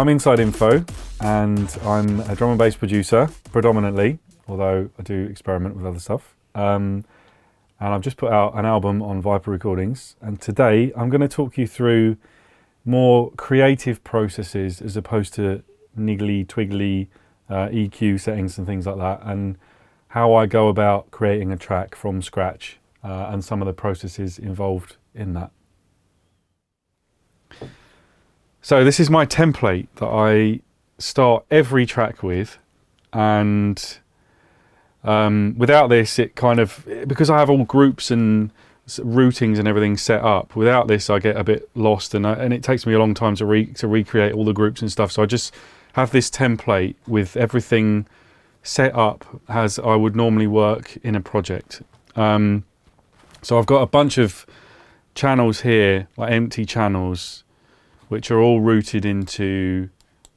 I'm InsideInfo, and I'm a drum and bass producer, predominantly, although I do experiment with other stuff. And I've just put out an album on Viper Recordings, and today I'm going to talk you through more creative processes as opposed to niggly twiggly EQ settings and things like that, and how I go about creating a track from scratch and some of the processes involved in that. So this is my template that I start every track with, and without this, it kind of, because I have all groups and routings and everything set up, without this I get a bit lost, and it takes me a long time to recreate all the groups and stuff. So I just have this template with everything set up as I would normally work in a project. So I've got a bunch of channels here, like empty channels, which are all routed into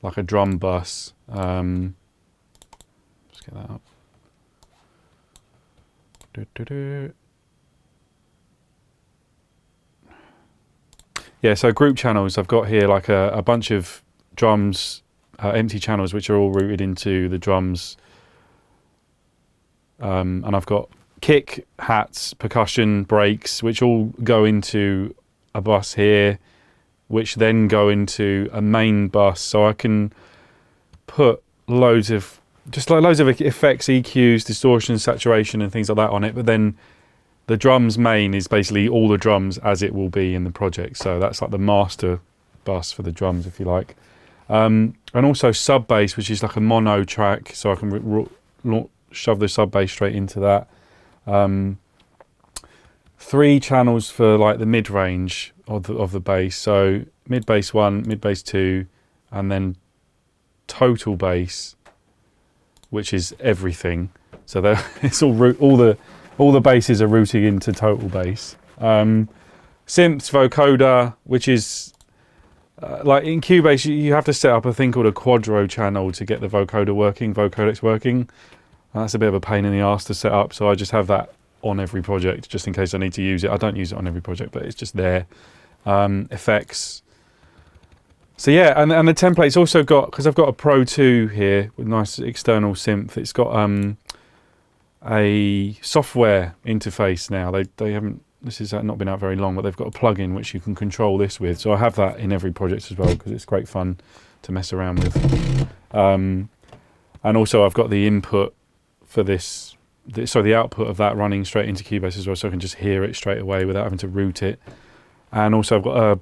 like a drum bus. Let's get that up. Yeah, so group channels, I've got here like a bunch of drums, empty channels, which are all routed into the drums. And I've got kick, hats, percussion, breaks, which all go into a bus here, which then go into a main bus. So I can put loads of effects, EQs, distortion, saturation and things like that on it. But then the drums main is basically all the drums as it will be in the project. So that's like the master bus for the drums, if you like. And also sub bass, which is like a mono track. So I can shove the sub bass straight into that. 3 channels for like the mid range of the bass. So mid bass 1, mid bass 2, and then total bass, which is everything. So it's all the basses are routing into total bass. Synths, vocoder, which is like in Cubase, you have to set up a thing called a quadro channel to get the vocodec's working. And that's a bit of a pain in the arse to set up. So I just have that on every project, just in case I need to use it. I don't use it on every project, but it's just there. Effects. So yeah, and the template's also got, because I've got a Pro 2 here with nice external synth. It's got a software interface now. They haven't, this has not been out very long, but they've got a plugin which you can control this with. So I have that in every project as well, because it's great fun to mess around with. And also I've got the input for this, so the output of that running straight into Cubase as well, so I can just hear it straight away without having to route it. And also I've got a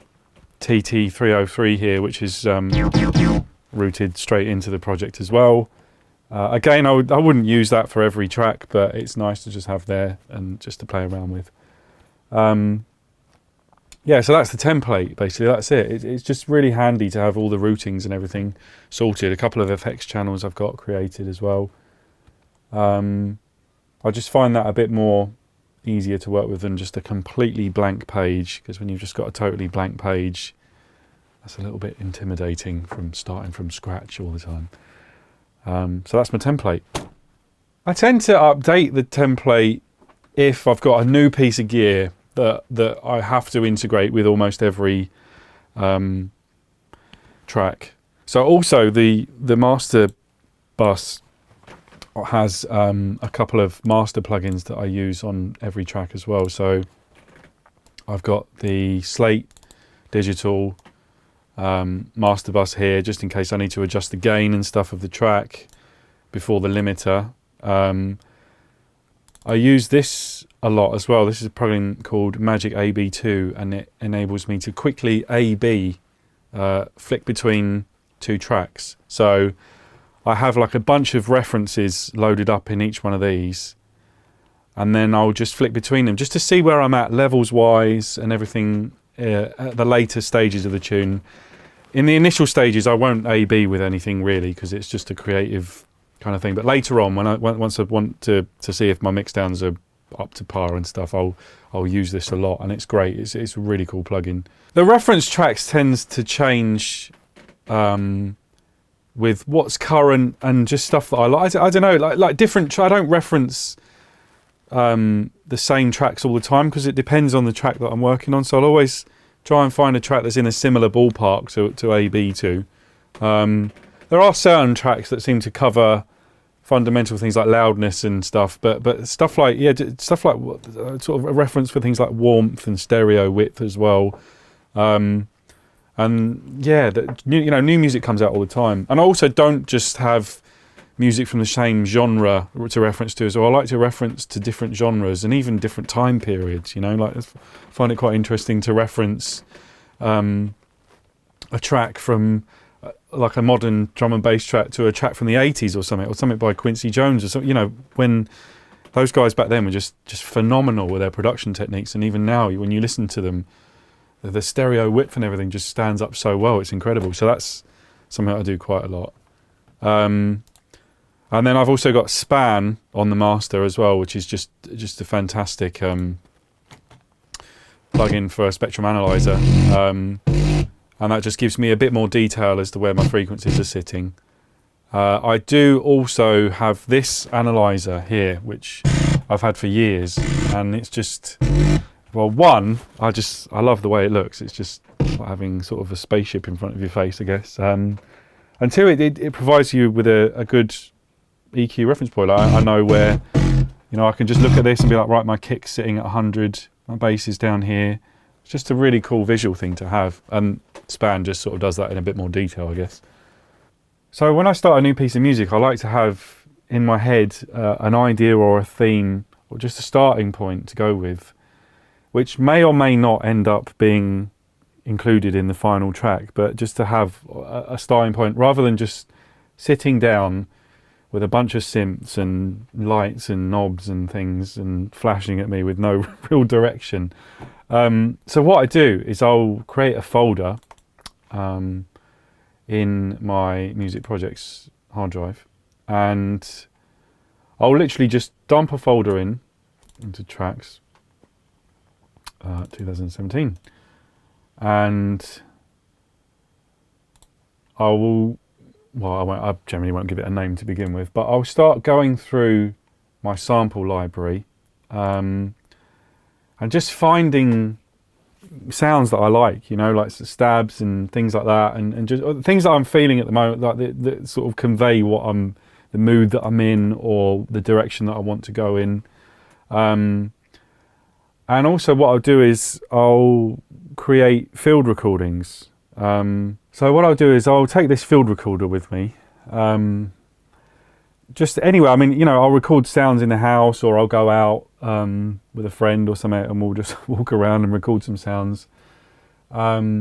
TT303 here, which is routed straight into the project as well. Again, I wouldn't use that for every track, but it's nice to just have there and just to play around with. Yeah, so that's the template, basically. That's it. It's just really handy to have all the routings and everything sorted. A couple of effects channels I've got created as well. I just find that a bit more easier to work with than just a completely blank page, because when you've just got a totally blank page, that's a little bit intimidating from starting from scratch all the time. So that's my template. I tend to update the template if I've got a new piece of gear that I have to integrate with almost every track. So also the master bus has a couple of master plugins that I use on every track as well. So I've got the Slate digital master bus here, just in case I need to adjust the gain and stuff of the track before the limiter. I use this a lot as well. This is a plugin called Magic AB2, and it enables me to quickly A/B flick between 2 tracks. So I have like a bunch of references loaded up in each one of these, and then I'll just flick between them just to see where I'm at levels wise and everything at the later stages of the tune. In the initial stages I won't A/B with anything really, because it's just a creative kind of thing, but later on once I want to see if my mixdowns are up to par and stuff, I'll use this a lot, and it's great. It's a really cool plugin. The reference tracks tends to change with what's current and just stuff that I like. I don't know, like different. I don't reference the same tracks all the time, because it depends on the track that I'm working on. So I'll always try and find a track that's in a similar ballpark to A/B to, There are certain tracks that seem to cover fundamental things like loudness and stuff, but stuff like stuff like sort of a reference for things like warmth and stereo width as well. And yeah, new music comes out all the time. And I also don't just have music from the same genre to reference to as well. I like to reference to different genres and even different time periods. Like I find it quite interesting to reference a track from like a modern drum and bass track to a track from the 80s or something by Quincy Jones or something. When those guys back then were just phenomenal with their production techniques, and even now when you listen to them, the stereo width and everything just stands up so well. It's incredible. So that's something I do quite a lot. And then I've also got Span on the master as well, which is just a fantastic plugin for a spectrum analyzer. And that just gives me a bit more detail as to where my frequencies are sitting. I do also have this analyzer here, which I've had for years, and it's just, well, one, I love the way it looks. It's just like having sort of a spaceship in front of your face, I guess. And two, it provides you with a good EQ reference point. I know where, I can just look at this and be like, right, my kick's sitting at 100, my bass is down here. It's just a really cool visual thing to have, and Span just sort of does that in a bit more detail, I guess. So when I start a new piece of music, I like to have in my head an idea or a theme, or just a starting point to go with, which may or may not end up being included in the final track, but just to have a starting point rather than just sitting down with a bunch of synths and lights and knobs and things and flashing at me with no real direction. So what I do is I'll create a folder in my music projects hard drive, and I'll literally just dump a folder into tracks 2017, and I generally won't give it a name to begin with, but I'll start going through my sample library and just finding sounds that I like, like stabs and things like that, and just things that I'm feeling at the moment, like that sort of convey the mood that I'm in or the direction that I want to go in. And also what I'll do is I'll create field recordings. So what I'll do is I'll take this field recorder with me. Just anywhere, I'll record sounds in the house, or I'll go out with a friend or something and we'll just walk around and record some sounds. But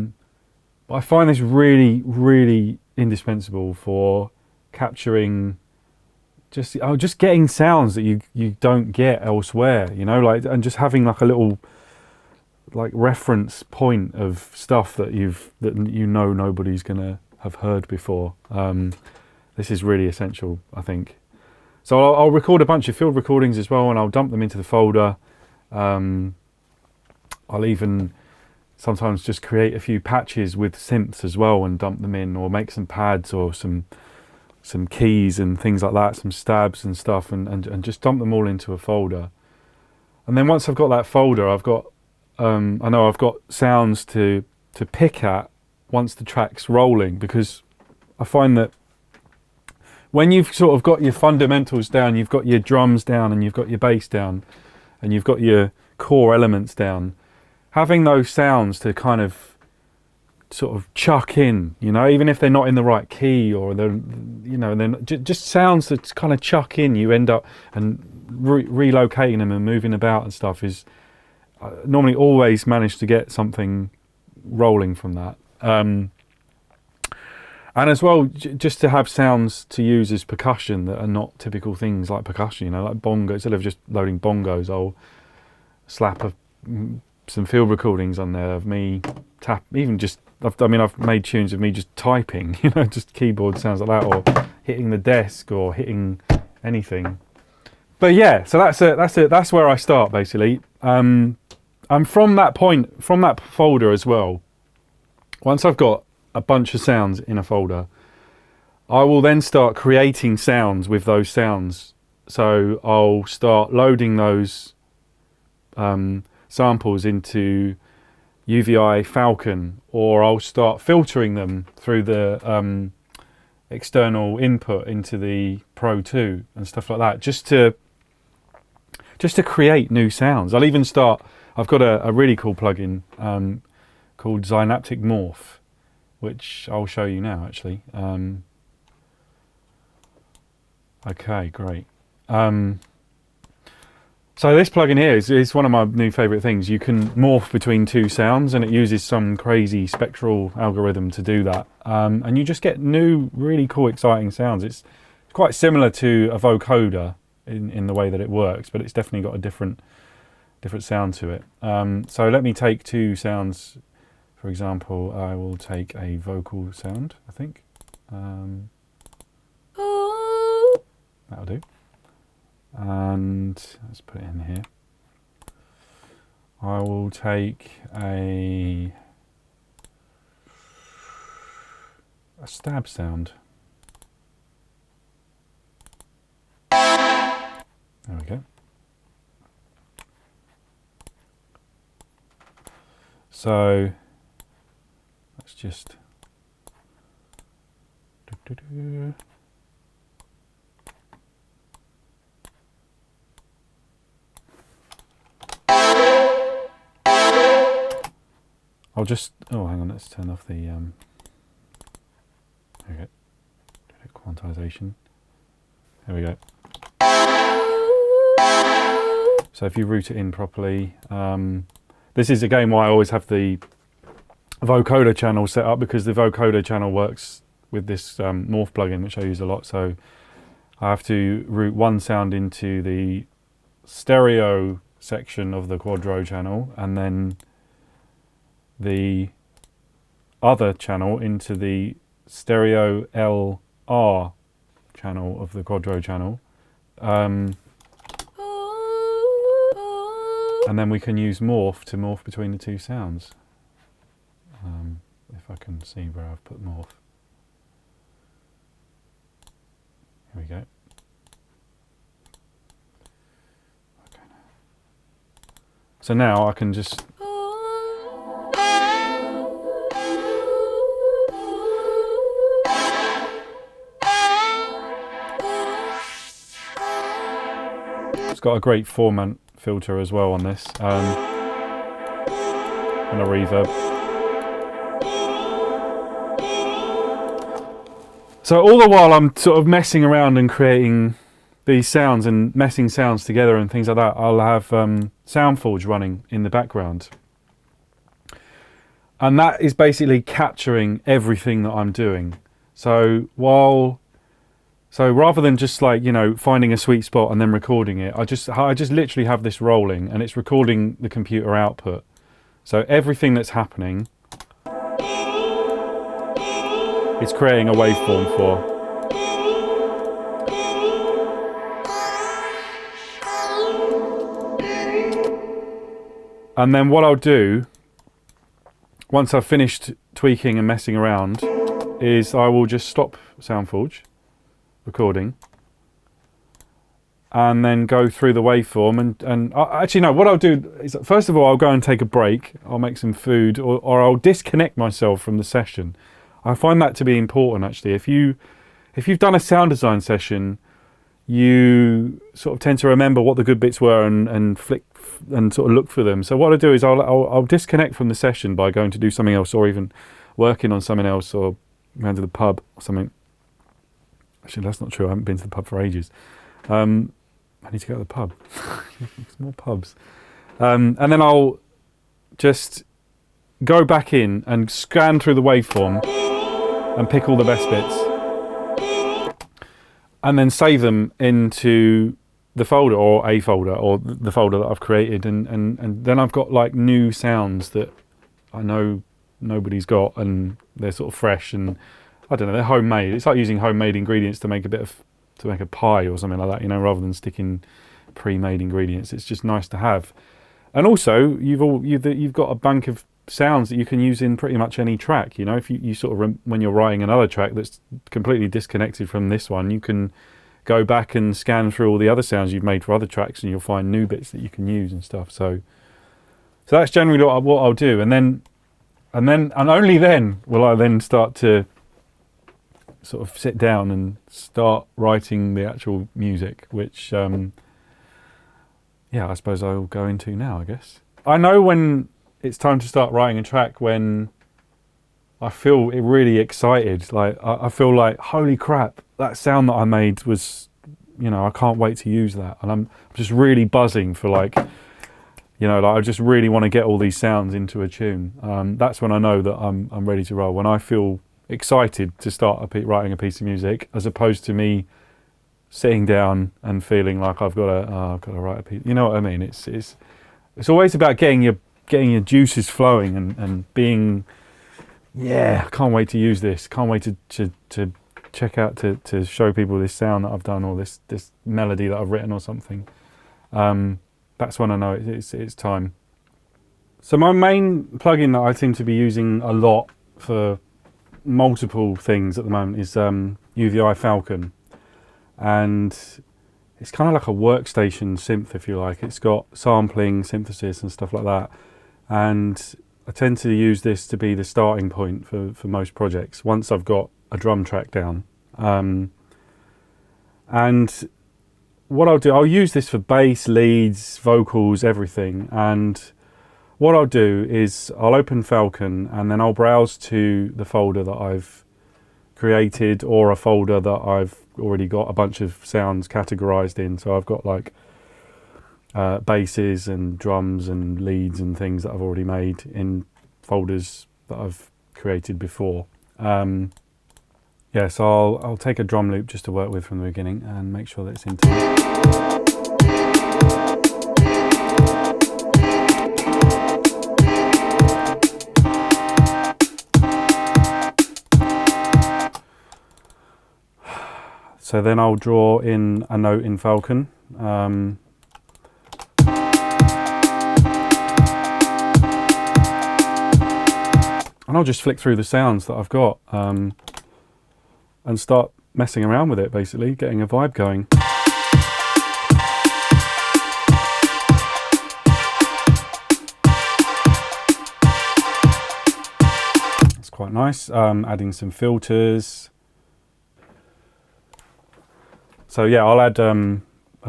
I find this really, really indispensable for capturing just getting sounds that you don't get elsewhere, and just having like a little reference point of stuff that nobody's gonna have heard before. This is really essential, I think. So I'll record a bunch of field recordings as well, and I'll dump them into the folder. I'll even sometimes just create a few patches with synths as well and dump them in, or make some pads or some keys and things like that, some stabs and stuff, and just dump them all into a folder. And then once I've got that folder, I've got I've got sounds to pick at once the track's rolling, because I find that when you've sort of got your fundamentals down, you've got your drums down and you've got your bass down and you've got your core elements down, having those sounds to kind of sort of chuck in, even if they're not in the right key, or they're just sounds that kind of chuck in, you end up and relocating them and moving about and stuff is normally always manage to get something rolling from that. And as well, just to have sounds to use as percussion that are not typical things like percussion, like bongo. Instead of just loading bongos, I'll slap some field recordings on there of me I've made tunes of me just typing, just keyboard sounds like that, or hitting the desk or hitting anything. But yeah, so that's where I start basically. And from that point, from that folder as well, once I've got a bunch of sounds in a folder, I will then start creating sounds with those sounds. So I'll start loading those samples into UVI Falcon, or I'll start filtering them through the external input into the Pro 2 and stuff like that, just to create new sounds. I'll even start. I've got a really cool plugin called Synaptic Morph, which I'll show you now actually. Okay, great. So this plugin here is one of my new favorite things. You can morph between two sounds, and it uses some crazy spectral algorithm to do that. And you just get new, really cool, exciting sounds. It's quite similar to a vocoder in the way that it works, but it's definitely got a different sound to it. So let me take two sounds. For example, I will take a vocal sound, I think. That'll do. And let's put it in here. I will take a stab sound. There we go. So let's just I'll just, oh hang on, let's turn off the okay, quantization. There we go. So if you route it in properly, this is again why I always have the vocoder channel set up, because the vocoder channel works with this morph plugin, which I use a lot. So I have to route one sound into the stereo section of the Quadro channel, and then the other channel into the stereo LR channel of the Quadro channel. And then we can use morph to morph between the two sounds. If I can see where I've put morph. Here we go. Okay. So now I can just got a great formant filter as well on this, and a reverb. So all the while I'm sort of messing around and creating these sounds and messing sounds together and things like that, I'll have SoundForge running in the background. And that is basically capturing everything that I'm doing. So rather than just like, you know, finding a sweet spot and then recording it, I just literally have this rolling, and it's recording the computer output. So everything that's happening, it's creating a waveform for. And then what I'll do, once I've finished tweaking and messing around, is I will just stop SoundForge recording and then go through the waveform, and actually no, what I'll do is, first of all, I'll go and take a break, I'll make some food, or I'll disconnect myself from the session. I find that to be important actually. If you've done a sound design session, you sort of tend to remember what the good bits were and flick and sort of look for them. So what I do is I'll disconnect from the session by going to do something else, or even working on something else, or going to the pub or something. Actually, that's not true. I haven't been to the pub for ages. I need to go to the pub. There's more pubs. And then I'll just go back in and scan through the waveform and pick all the best bits. And then save them into the folder, or a folder, or the folder that I've created. And then I've got like new sounds that I know nobody's got, and they're sort of fresh, and I don't know, they're homemade. It's like using homemade ingredients to make a pie or something like that, you know, rather than sticking pre-made ingredients. It's just nice to have. And also, you've got a bank of sounds that you can use in pretty much any track. You know, if you sort of when you're writing another track that's completely disconnected from this one, you can go back and scan through all the other sounds you've made for other tracks, and you'll find new bits that you can use and stuff. So that's generally what I'll do, and only then will I then start to sort of sit down and start writing the actual music, which I suppose I'll go into now, I guess. I know when it's time to start writing a track when I feel really excited. Like I feel like, holy crap, that sound that I made was, I can't wait to use that. And I'm just really buzzing for like I just really want to get all these sounds into a tune. That's when I know that I'm ready to roll. When I feel excited to start writing a piece of music, as opposed to me sitting down and feeling like I've got to write a piece. You know what I mean? It's always about getting your juices flowing and being, I can't wait to use this. Can't wait to check out to show people this sound that I've done, or this melody that I've written or something. That's when I know it's time. So my main plugin that I seem to be using a lot for multiple things at the moment is UVI Falcon, and it's kind of like a workstation synth, if you like. It's got sampling, synthesis and stuff like that, and I tend to use this to be the starting point for most projects once I've got a drum track down. And what I'll do, I'll use this for bass, leads, vocals, everything. And what I'll do is I'll open Falcon and then I'll browse to the folder that I've created, or a folder that I've already got a bunch of sounds categorized in. So I've got like basses and drums and leads and things that I've already made in folders that I've created before. So I'll take a drum loop just to work with from the beginning and make sure that it's in tune. So then I'll draw in a note in Falcon. And I'll just flick through the sounds that I've got and start messing around with it, basically, getting a vibe going. That's quite nice. Adding some filters. So yeah, I'll add a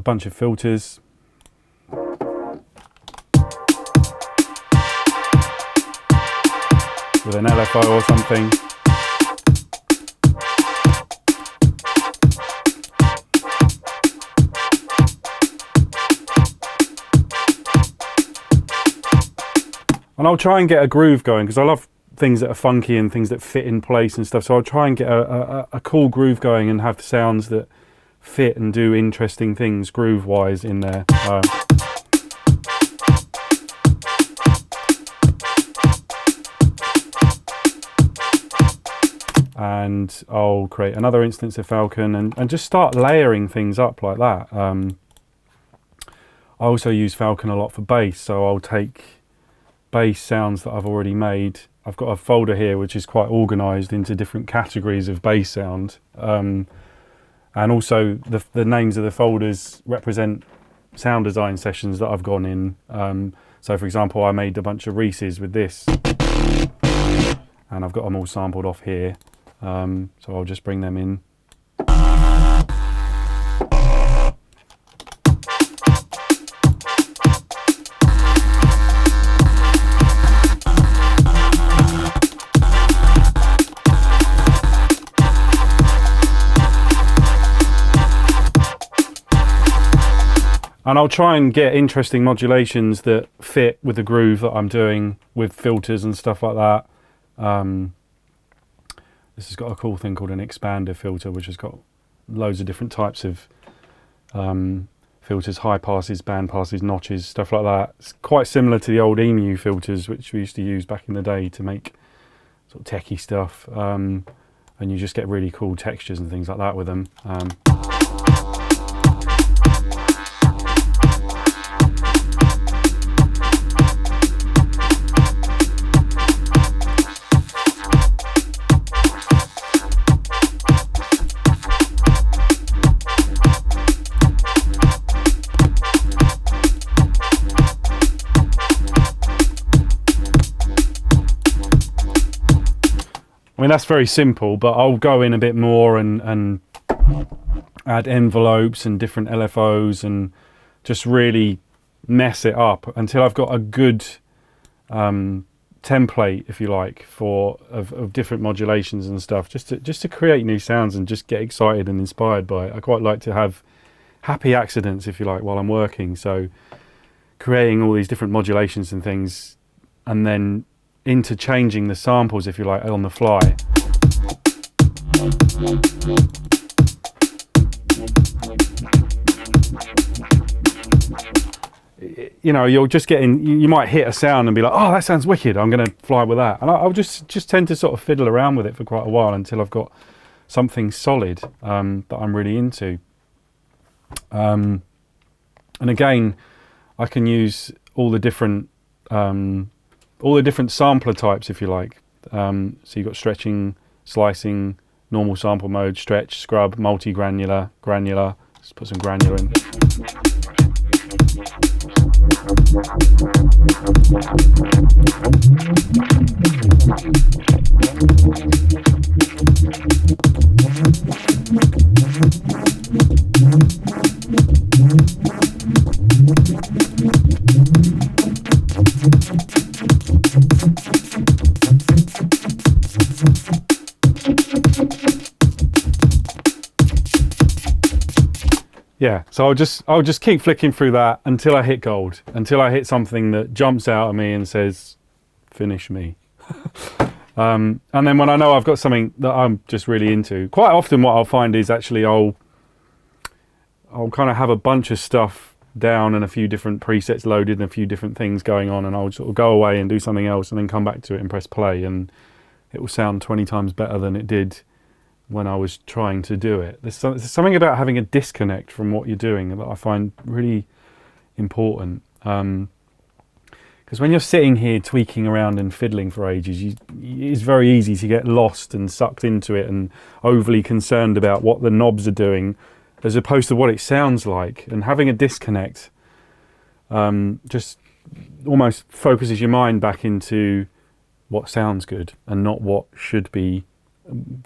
bunch of filters. With an LFO or something. And I'll try and get a groove going, because I love things that are funky and things that fit in place and stuff. So I'll try and get a cool groove going and have sounds that fit and do interesting things groove-wise in there. And I'll create another instance of Falcon and just start layering things up like that. I also use Falcon a lot for bass, so I'll take bass sounds that I've already made. I've got a folder here which is quite organized into different categories of bass sound, and also the names of the folders represent sound design sessions that I've gone in. So for example, I made a bunch of Reese's with this, and I've got them all sampled off here. So I'll just bring them in. And I'll try and get interesting modulations that fit with the groove that I'm doing with filters and stuff like that. This has got a cool thing called an expander filter, which has got loads of different types of filters, high passes, band passes, notches, stuff like that. It's quite similar to the old EMU filters, which we used to use back in the day to make sort of techie stuff. And you just get really cool textures and things like that with them. mean, that's very simple, but I'll go in a bit more and add envelopes and different LFOs and just really mess it up until I've got a good template, if you like, of different modulations and stuff, just to create new sounds and just get excited and inspired by it. I quite like to have happy accidents, if you like, while I'm working. So creating all these different modulations and things, and then interchanging the samples, if you like, on the fly. You know, you're just getting, you might hit a sound and be like, oh, that sounds wicked, I'm going to fly with that. And I'll just tend to sort of fiddle around with it for quite a while until I've got something solid that I'm really into. And again, I can use all the different sampler types, if you like. So you've got stretching, slicing, normal sample mode, stretch, scrub, multi-granular, granular. Let's put some granular in. Yeah, so I'll just keep flicking through that until I hit gold, until I hit something that jumps out at me and says, finish me. And then when I know I've got something that I'm just really into, quite often what I'll find is actually I'll kind of have a bunch of stuff down and a few different presets loaded and a few different things going on, and I'll sort of go away and do something else and then come back to it and press play, and it will sound 20 times better than it did when I was trying to do it. There's something about having a disconnect from what you're doing that I find really important. Because when you're sitting here tweaking around and fiddling for ages, it's very easy to get lost and sucked into it and overly concerned about what the knobs are doing as opposed to what it sounds like. And having a disconnect just almost focuses your mind back into what sounds good and not what should be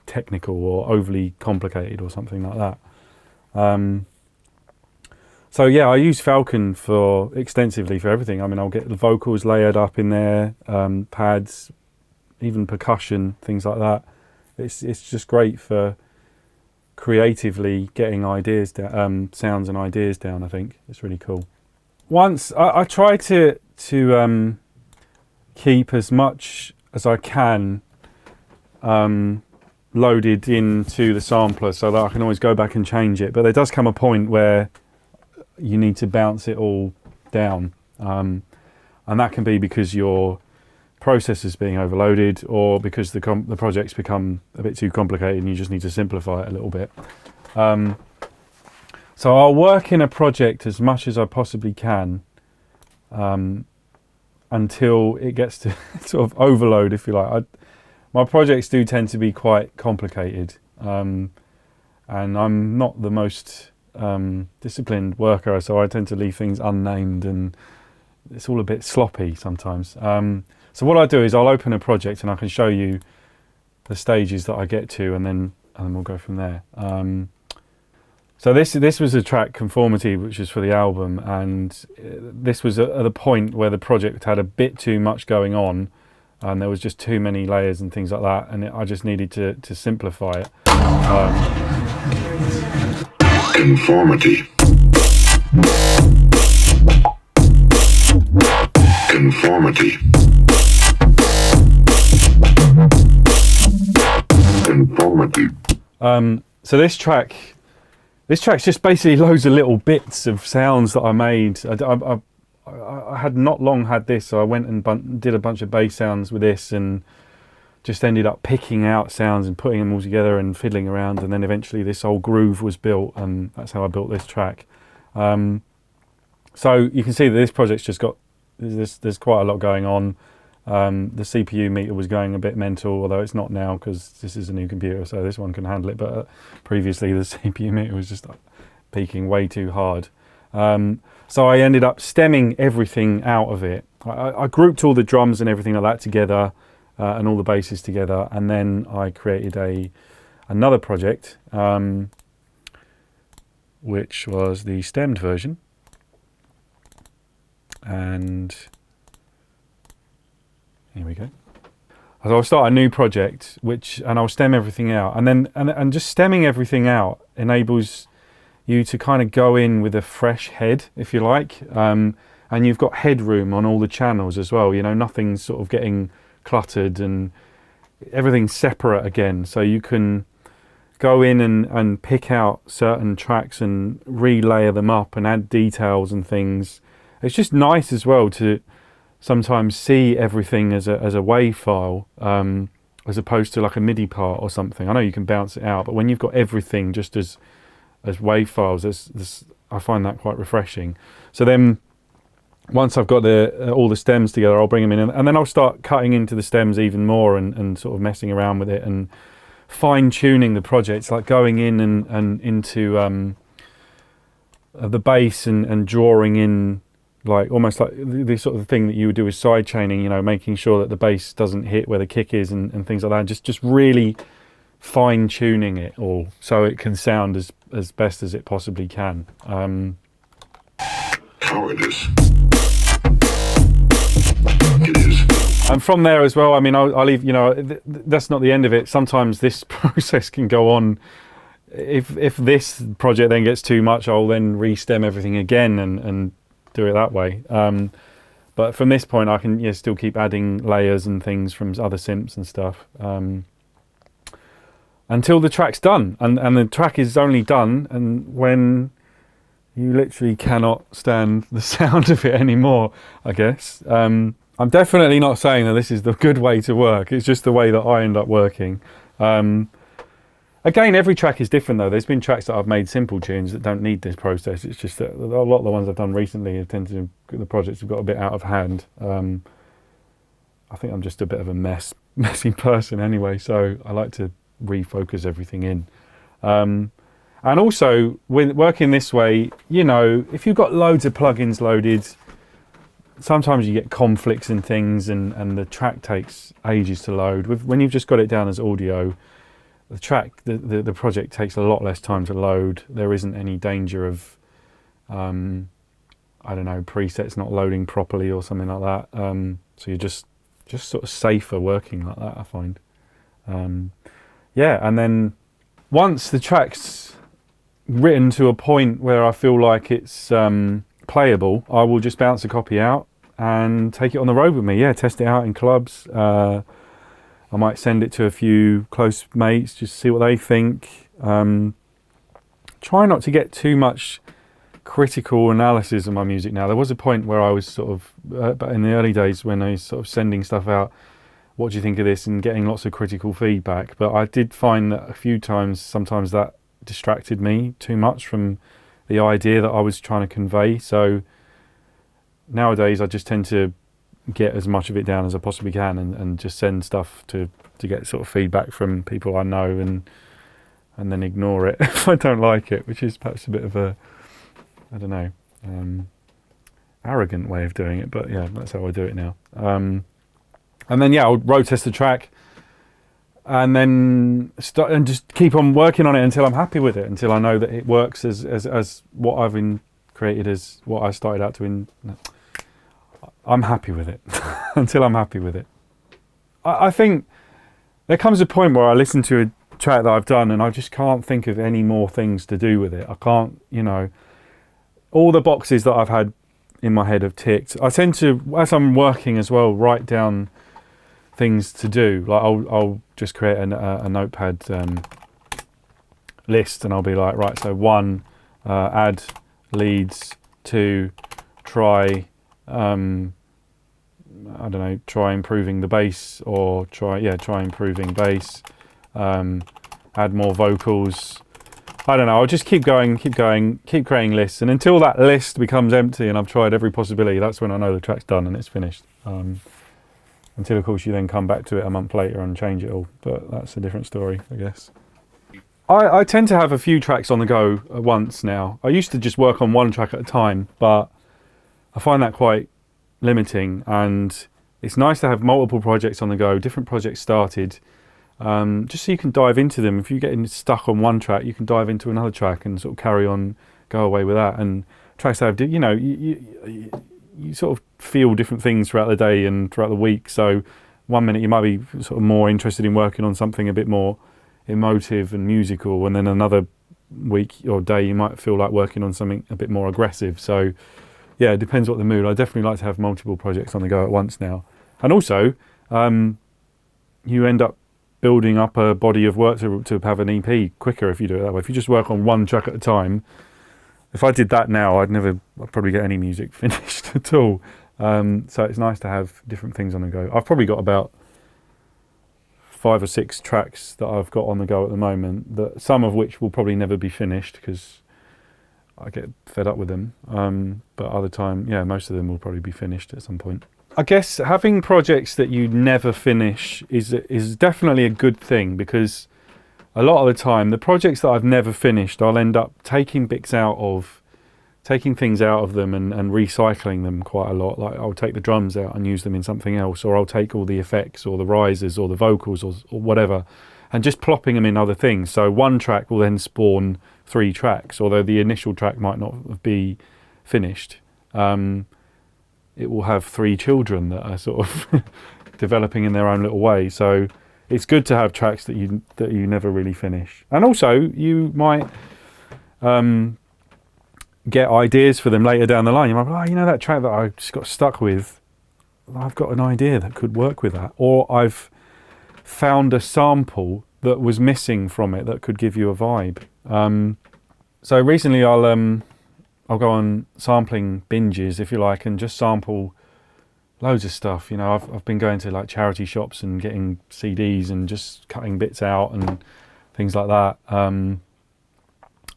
technical or overly complicated or something like that. So yeah, I use Falcon extensively for everything. I mean, I'll get the vocals layered up in there, pads, even percussion, things like that. It's just great for creatively getting ideas down, sounds and ideas down. I think it's really cool. Once I try to keep as much as I can loaded into the sampler so that I can always go back and change it, but there does come a point where you need to bounce it all down, and that can be because your processor's being overloaded or because the project's become a bit too complicated and you just need to simplify it a little bit. So I'll work in a project as much as I possibly can until it gets to sort of overload, if you like. My projects do tend to be quite complicated, and I'm not the most disciplined worker, so I tend to leave things unnamed and it's all a bit sloppy sometimes. So what I do is I'll open a project and I can show you the stages that I get to, and then we'll go from there. So this was a track, Conformity, which is for the album, and this was at the point where the project had a bit too much going on and there was just too many layers and things like that, and I just needed to simplify it. Conformity. Conformity. Conformity. So this track's just basically loads of little bits of sounds that I made. I had not long had this, so I went and did a bunch of bass sounds with this and just ended up picking out sounds and putting them all together and fiddling around, and then eventually this whole groove was built, and that's how I built this track. So you can see that this project's just got, there's quite a lot going on. The CPU meter was going a bit mental, although it's not now because this is a new computer, so this one can handle it, but previously the CPU meter was just peaking way too hard. So I ended up stemming everything out of it. I grouped all the drums and everything like that together, and all the basses together. And then I created another project, which was the stemmed version. And here we go. So I'll start a new project, and I'll stem everything out, and then and just stemming everything out enables you to kind of go in with a fresh head, if you like, and you've got headroom on all the channels as well. You know, nothing's sort of getting cluttered and everything's separate again, so you can go in and pick out certain tracks and relayer them up and add details and things. It's just nice as well to sometimes see everything as a WAV file, as opposed to like a MIDI part or something. I know you can bounce it out, but when you've got everything just as WAV files, I find that quite refreshing. So then once I've got all the stems together, I'll bring them in, and then I'll start cutting into the stems even more and sort of messing around with it and fine-tuning the project. It's like going in and into the bass and drawing in, like almost like the sort of thing that you would do with side chaining, you know, making sure that the bass doesn't hit where the kick is and things like that, and just really fine tuning it all so it can sound as best as it possibly can. Cowardice. It is. And from there as well, I mean, I'll leave, you know, that's not the end of it. Sometimes this process can go on. If this project then gets too much, I'll then re-stem everything again and do it that way. But from this point, I can still keep adding layers and things from other synths and stuff until the track's done. And the track is only done and when you literally cannot stand the sound of it anymore, I guess. I'm definitely not saying that this is the good way to work. It's just the way that I end up working. Again, every track is different though. There's been tracks that I've made simple tunes that don't need this process. It's just that a lot of the ones I've done recently the projects have got a bit out of hand. I think I'm just a bit of a messy person anyway, so I like to refocus everything in. And also, with working this way, you know, if you've got loads of plugins loaded, sometimes you get conflicts and things, and the track takes ages to load. When you've just got it down as audio, the project takes a lot less time to load. There isn't any danger of, I don't know, presets not loading properly or something like that. So you're just sort of safer working like that, I find. Yeah, and then once the track's written to a point where I feel like it's playable, I will just bounce a copy out and take it on the road with me. Yeah, test it out in clubs. I might send it to a few close mates, just see what they think. Try not to get too much critical analysis of my music now. There was a point where I was sort of, but in the early days when I was sort of sending stuff out, what do you think of this, and getting lots of critical feedback. But I did find that a few times, sometimes that distracted me too much from the idea that I was trying to convey. So nowadays I just tend to get as much of it down as I possibly can and just send stuff to get sort of feedback from people I know and then ignore it if I don't like it, which is perhaps a bit of a, I don't know, arrogant way of doing it, but yeah, that's how I do it now. And then I'll road test the track and then start and just keep on working on it until I'm happy with it, until I know that it works as what I've created, as what I started out to I'm happy with it until I'm happy with it. I think there comes a point where I listen to a track that I've done and I just can't think of any more things to do with it. I can't, you know, all the boxes that I've had in my head have ticked. I tend to, as I'm working as well, write down things to do. Like I'll just create a notepad list and I'll be like, right, so 1, add leads, 2, try, I don't know, try improving the bass, or try improving bass, add more vocals. I don't know, I'll just keep creating lists, and until that list becomes empty and I've tried every possibility, that's when I know the track's done and it's finished. Until of course you then come back to it a month later and change it all, but that's a different story, I guess. I tend to have a few tracks on the go at once now. I used to just work on one track at a time, but I find that quite limiting, and it's nice to have multiple projects on the go, different projects started, just so you can dive into them. If you get stuck on one track, you can dive into another track and sort of carry on, go away with that. And tracks that have, you sort of feel different things throughout the day and throughout the week. So one minute you might be sort of more interested in working on something a bit more emotive and musical, and then another week or day you might feel like working on something a bit more aggressive. So yeah, it depends what the mood. I definitely like to have multiple projects on the go at once now. And also, you end up building up a body of work to have an EP quicker if you do it that way. If you just work on one track at a time, if I did that now, I'd probably get any music finished at all. So it's nice to have different things on the go. I've probably got about 5 or 6 tracks that I've got on the go at the moment, that some of which will probably never be finished because I get fed up with them. But other time, yeah, most of them will probably be finished at some point. I guess having projects that you never finish is definitely a good thing, because a lot of the time, the projects that I've never finished, I'll end up taking things out of them and recycling them quite a lot. Like I'll take the drums out and use them in something else, or I'll take all the effects or the risers or the vocals or whatever, and just plopping them in other things. So one track will then spawn 3 tracks, although the initial track might not be finished. It will have 3 children that are sort of developing in their own little way. So it's good to have tracks that you never really finish. And also you might get ideas for them later down the line. You might be like, that track that I just got stuck with, I've got an idea that could work with that. Or I've found a sample that was missing from it that could give you a vibe. So recently I'll go on sampling binges, if you like, and just sample loads of stuff. I've been going to like charity shops and getting CDs and just cutting bits out and things like that.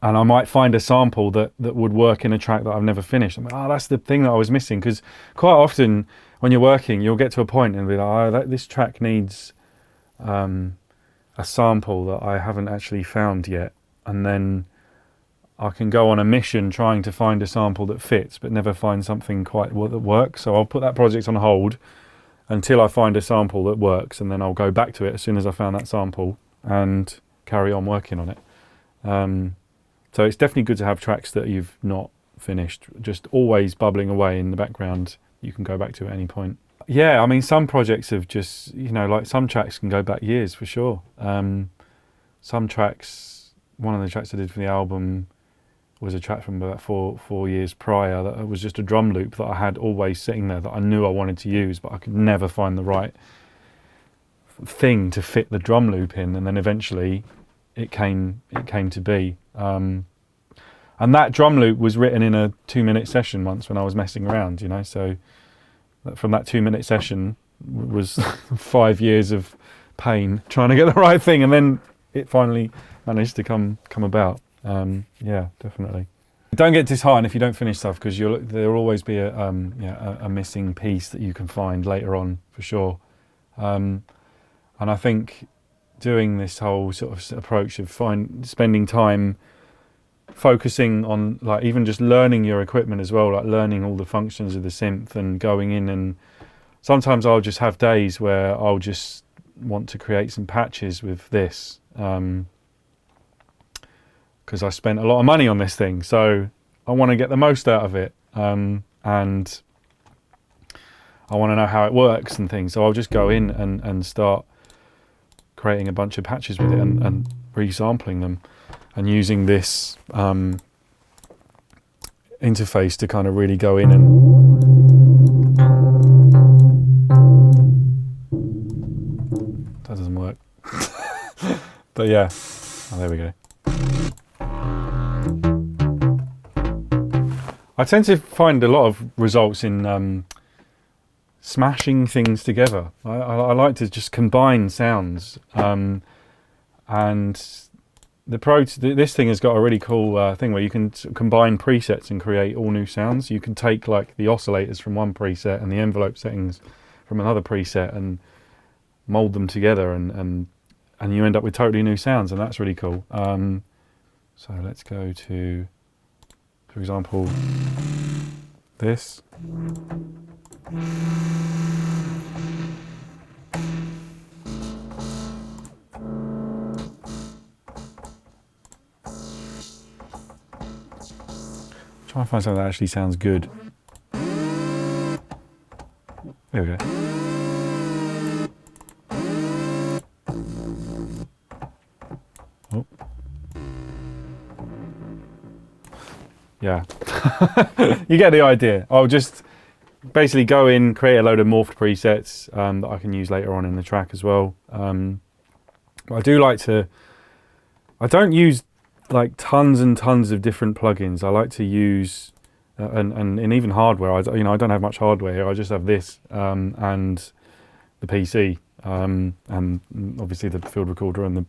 And I might find a sample that would work in a track that I've never finished. I'm like, that's the thing that I was missing. Because quite often when you're working, you'll get to a point and be like, this track needs a sample that I haven't actually found yet. And then I can go on a mission trying to find a sample that fits, but never find something quite that works. So I'll put that project on hold until I find a sample that works, and then I'll go back to it as soon as I found that sample and carry on working on it. So it's definitely good to have tracks that you've not finished, just always bubbling away in the background. You can go back to at any point. Yeah, I mean, some projects have just, like some tracks can go back years for sure. Some tracks, one of the tracks I did for the album was a track from about four years prior that was just a drum loop that I had always sitting there that I knew I wanted to use, but I could never find the right thing to fit the drum loop in, and then eventually it came to be. And that drum loop was written in a 2-minute session once when I was messing around, so from that 2-minute session was 5 years of pain trying to get the right thing, and then it finally managed to come about. Yeah, definitely. Don't get disheartened if you don't finish stuff, because there'll always be a missing piece that you can find later on for sure. And I think doing this whole sort of approach of spending time focusing on, like, even just learning your equipment as well, like learning all the functions of the synth and going in, and sometimes I'll just have days where I'll just want to create some patches with this, because I spent a lot of money on this thing, so I want to get the most out of it, and I want to know how it works and things. So I'll just go in and start creating a bunch of patches with it and resampling them, and using this interface to kind of really go in and that doesn't work. But yeah, there we go. I tend to find a lot of results in smashing things together. I like to just combine sounds, and this thing has got a really cool thing where you can combine presets and create all new sounds. You can take like the oscillators from one preset and the envelope settings from another preset and mold them together, and you end up with totally new sounds, and that's really cool. So let's go to, for example, this. Try and find something that actually sounds good. There we go. Oh. Yeah. You get the idea. I'll just basically go in, create a load of morphed presets that I can use later on in the track as well. But I do like to, I don't use like tons and tons of different plugins. I like to use, and even hardware, I don't have much hardware here. I just have this and the PC and obviously the field recorder and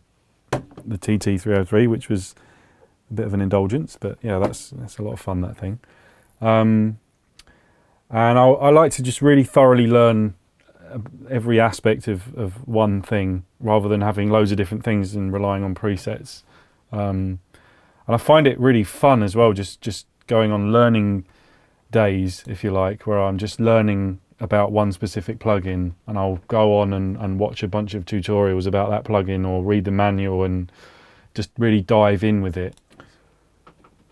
the TT303, which was a bit of an indulgence, but yeah, that's a lot of fun, that thing. And I like to just really thoroughly learn every aspect of one thing rather than having loads of different things and relying on presets. And I find it really fun as well, just going on learning days, if you like, where I'm just learning about one specific plugin, and I'll go on and watch a bunch of tutorials about that plugin or read the manual and just really dive in with it.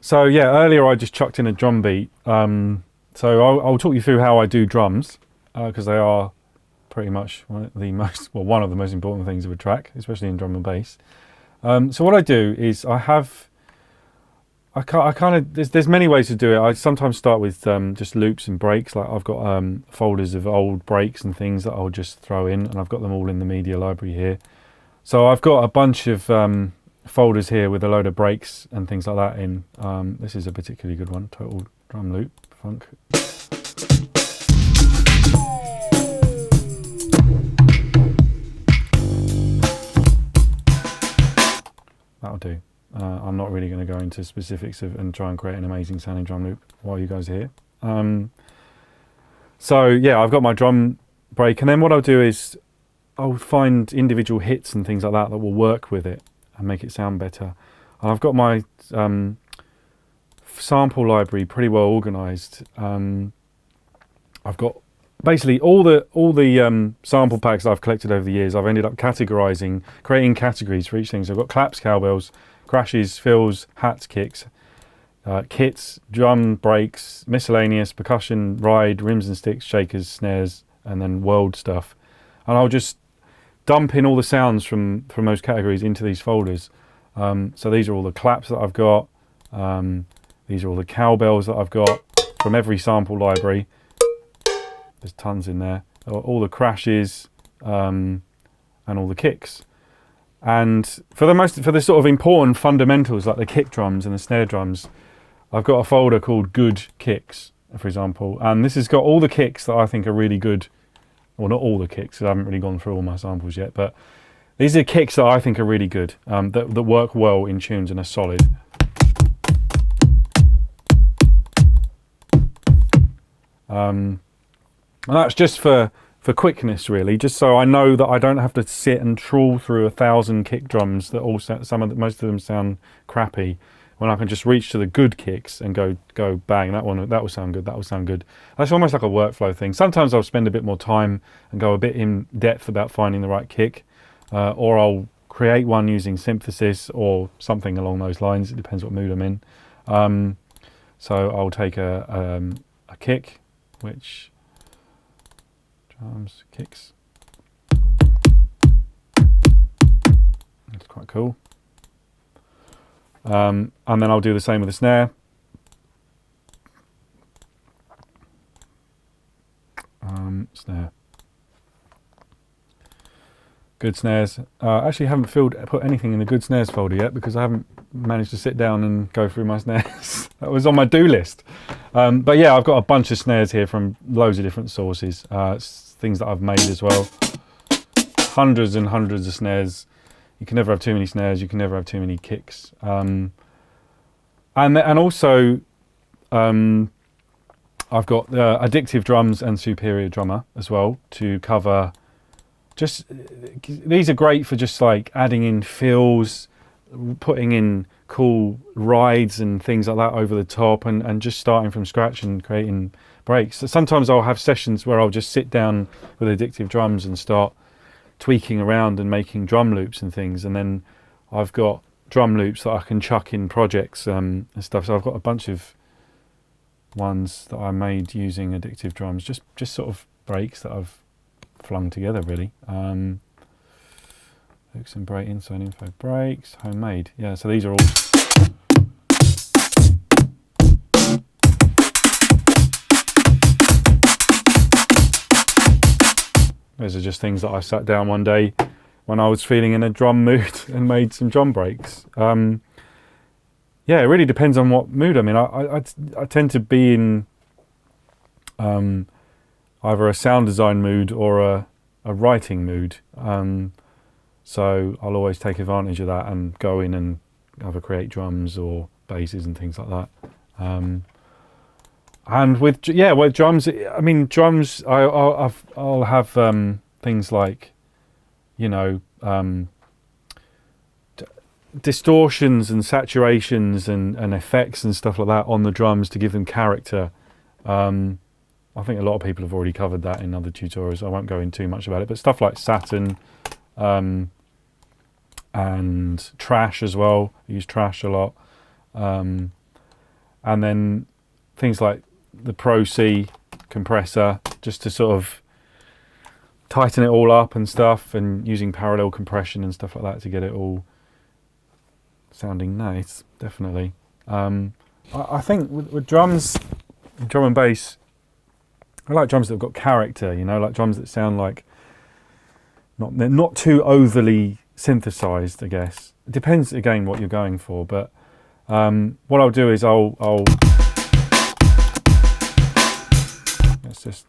So yeah, earlier I just chucked in a drum beat. So I'll talk you through how I do drums, because they are pretty much one of the most important things of a track, especially in drum and bass. So what I do is there's many ways to do it. I sometimes start with just loops and breaks. Like I've got folders of old breaks and things that I'll just throw in, and I've got them all in the media library here. So I've got a bunch of folders here with a load of breaks and things like that in. This is a particularly good one, Total Drum Loop Funk. That'll do. I'm not really going to go into specifics and try and create an amazing sounding drum loop while you guys are here. So yeah, I've got my drum break, and then what I'll do is I'll find individual hits and things like that will work with it and make it sound better. And I've got my sample library pretty well organized. I've got basically all the sample packs I've collected over the years. I've ended up categorizing, creating categories for each thing. So I've got claps, cowbells, crashes, fills, hats, kicks, kits, drum breaks, miscellaneous, percussion, ride, rims and sticks, shakers, snares, and then world stuff. And I'll just dump in all the sounds from those categories into these folders. So these are all the claps that I've got. These are all the cowbells that I've got from every sample library. There's tons in there. All the crashes and all the kicks. And for the sort of important fundamentals like the kick drums and the snare drums, I've got a folder called Good Kicks, for example. And this has got all the kicks that I think are really good. Well, not all the kicks, because I haven't really gone through all my samples yet, but these are kicks that I think are really good, that work well in tunes and are solid. And that's just for quickness, really, just so I know that I don't have to sit and trawl through 1,000 kick drums that all most of them sound crappy, when I can just reach to the good kicks and go bang, that will sound good, that will sound good. That's almost like a workflow thing. Sometimes I'll spend a bit more time and go a bit in depth about finding the right kick, or I'll create one using synthesis or something along those lines. It depends what mood I'm in. So I'll take a kick, which drums, kicks. That's quite cool. And then I'll do the same with the snare. Snare. Good snares. Actually haven't put anything in the good snares folder yet because I haven't managed to sit down and go through my snares. That was on my do list. But yeah, I've got a bunch of snares here from loads of different sources. Things that I've made as well. Hundreds and hundreds of snares. You can never have too many snares. You can never have too many kicks. And also, I've got Addictive Drums and Superior Drummer as well to cover. These are great for just like adding in fills, putting in cool rides and things like that over the top, and just starting from scratch and creating breaks. So sometimes I'll have sessions where I'll just sit down with Addictive Drums and start tweaking around and making drum loops and things, and then I've got drum loops that I can chuck in projects and stuff. So I've got a bunch of ones that I made using addictive drums, just sort of breaks that I've flung together really. Hooks and break, InsideInfo breaks, homemade. Yeah, so these are all. Those are just things that I sat down one day when I was feeling in a drum mood and made some drum breaks. Yeah, it really depends on what mood I'm in. I tend to be in either a sound design mood or a writing mood. So I'll always take advantage of that and go in and either create drums or basses and things like that. And with drums, I mean drums. I'll have things like, you know, distortions and saturations and effects and stuff like that on the drums to give them character. I think a lot of people have already covered that in other tutorials. I won't go in too much about it, but stuff like Saturn and trash as well. I use trash a lot, and then things like the Pro C compressor, just to sort of tighten it all up and stuff, and using parallel compression and stuff like that to get it all sounding nice. Definitely. I think with drums, drum and bass, I like drums that have got character, you know, like drums that sound like they're not too overly synthesized, I guess. It depends again what you're going for, but what I'll do is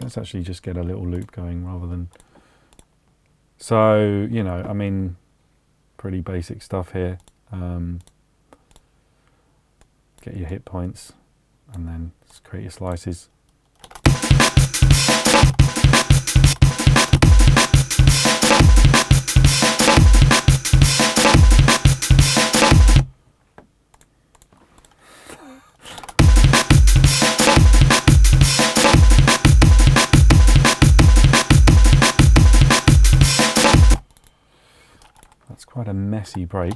let's actually just get a little loop going rather than. So, you know, I mean, pretty basic stuff here. Get your hit points and then just create your slices. That's quite a messy break.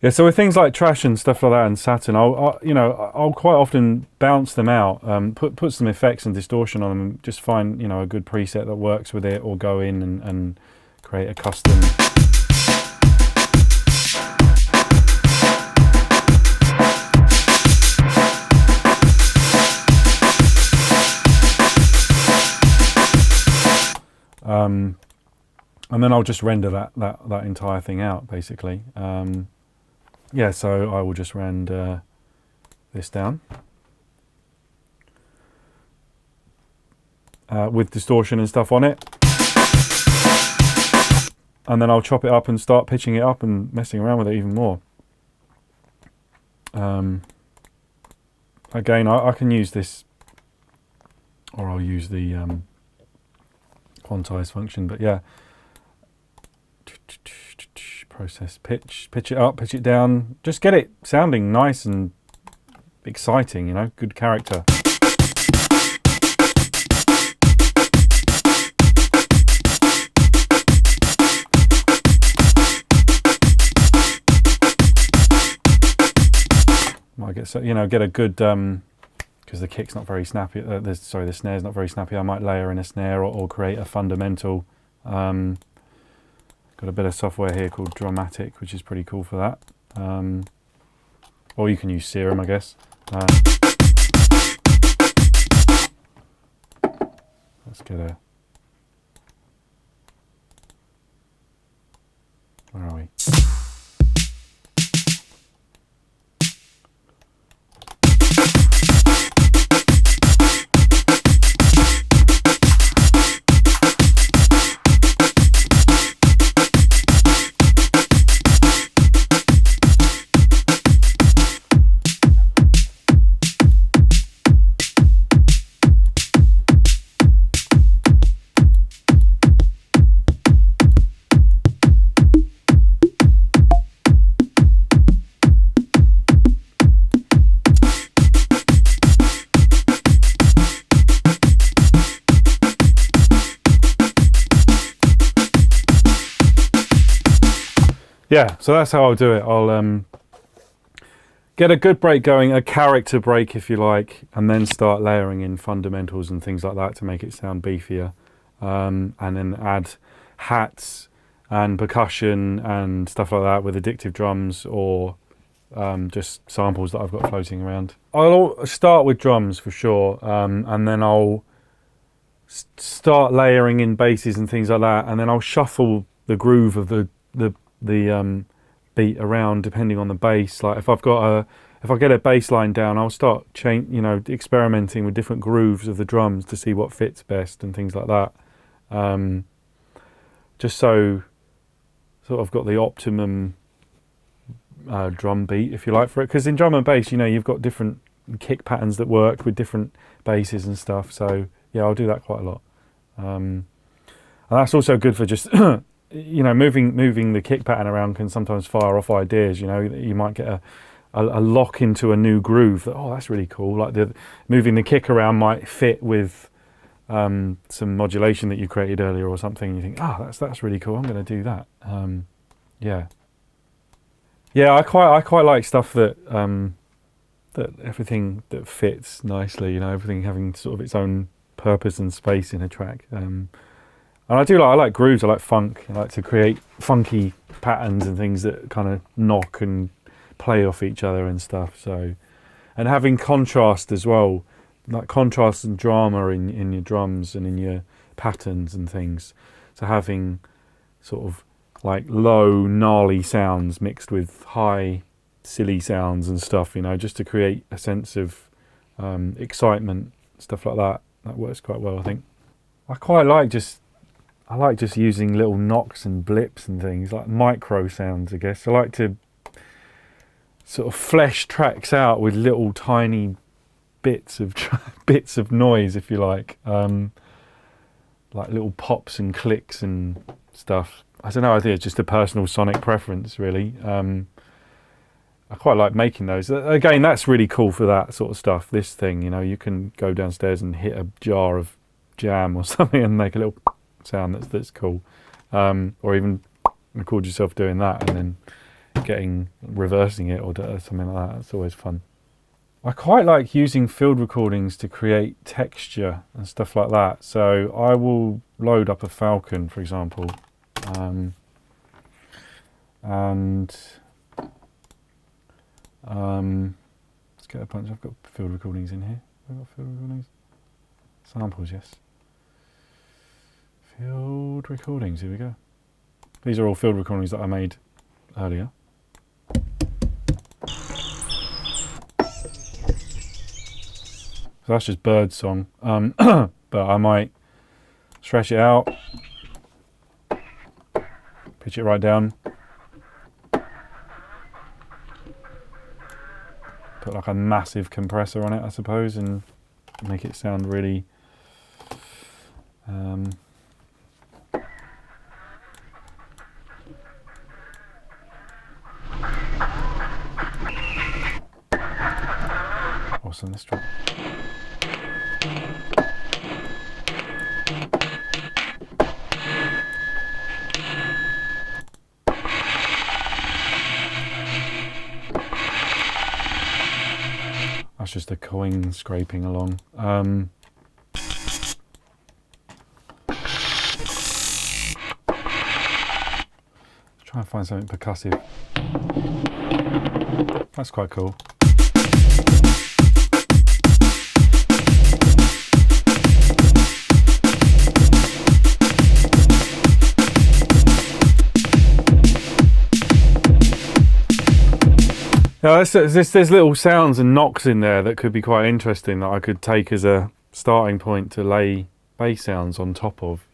Yeah, so with things like trash and stuff like that and Saturn, I'll quite often bounce them out, put some effects and distortion on them, and just find, you know, a good preset that works with it, or go in and create a custom. And then I'll just render that entire thing out, basically. Yeah, so I will just render this down with distortion and stuff on it, and then I'll chop it up and start pitching it up and messing around with it even more. Again, I can use this, or I'll use the quantize function, but yeah. Process pitch it up, pitch it down, just get it sounding nice and exciting, you know, good character. Might get, so, you know, get a good because the kick's not very snappy, the snare's not very snappy. I might layer in a snare or create a fundamental. Got a bit of software here called Dramatic, which is pretty cool for that. Or you can use Serum, I guess. Let's get a. Where are we? yeah, so that's how I'll do it. I'll get a good break going, a character break if you like, and then start layering in fundamentals and things like that to make it sound beefier, and then add hats and percussion and stuff like that with addictive drums or just samples that I've got floating around. I'll start with drums for sure, and then I'll start layering in basses and things like that, and then I'll shuffle the groove of the beat around depending on the bass. Like if I get a bass line down, I'll start experimenting with different grooves of the drums to see what fits best and things like that. Just so sort of got the optimum drum beat, if you like, for it. Because in drum and bass, you've got different kick patterns that work with different basses and stuff. So yeah, I'll do that quite a lot. And that's also good for just moving the kick pattern around can sometimes fire off ideas. You might get a lock into a new groove that, oh, that's really cool. Like moving the kick around might fit with some modulation that you created earlier or something. You think, that's really cool. I'm going to do that. I quite like stuff that that everything that fits nicely. Everything having sort of its own purpose and space in a track. And I like grooves. I like funk. I like to create funky patterns and things that kind of knock and play off each other and stuff. So, and having contrast as well, like contrast and drama in your drums and in your patterns and things. So having sort of like low gnarly sounds mixed with high silly sounds and stuff, just to create a sense of excitement, stuff like that. That works quite well, I think. I like just using little knocks and blips and things, like micro sounds, I guess. I like to sort of flesh tracks out with little tiny bits of noise, if you like little pops and clicks and stuff. I don't know, I think it's just a personal sonic preference, really. I quite like making those. Again, that's really cool for that sort of stuff. This thing, you can go downstairs and hit a jar of jam or something and make a little sound that's cool. Or even record yourself doing that and then reversing it or something like that. That's always fun. I quite like using field recordings to create texture and stuff like that. So I will load up a Falcon, for example, and let's get a bunch. I've got field recordings in here. I've got field recordings. Samples, yes. Field recordings, here we go. These are all field recordings that I made earlier. So that's just bird song. But I might stretch it out, pitch it right down, put like a massive compressor on it, I suppose, and make it sound really awesome. This drop. That's just a coin scraping along. Try and find something percussive. That's quite cool. Now, there's little sounds and knocks in there that could be quite interesting that I could take as a starting point to lay bass sounds on top of,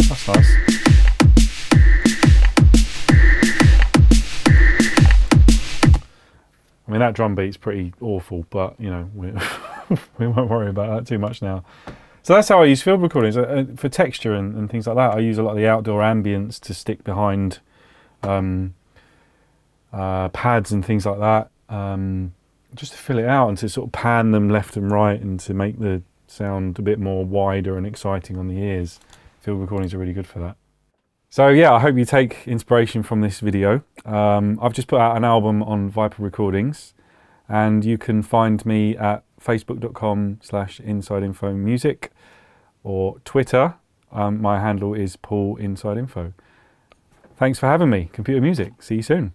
That's nice. I mean, that drum beat's pretty awful, but we won't worry about that too much now. So that's how I use field recordings for texture and things like that. I use a lot of the outdoor ambience to stick behind pads and things like that, just to fill it out and to sort of pan them left and right and to make the sound a bit more wider and exciting on the ears. Field recordings are really good for that. So yeah, I hope you take inspiration from this video. I've just put out an album on Viper Recordings, and you can find me at facebook.com/InsideInfoMusic or Twitter. My handle is PaulInsideInfo. Thanks for having me, Computer Music. See you soon.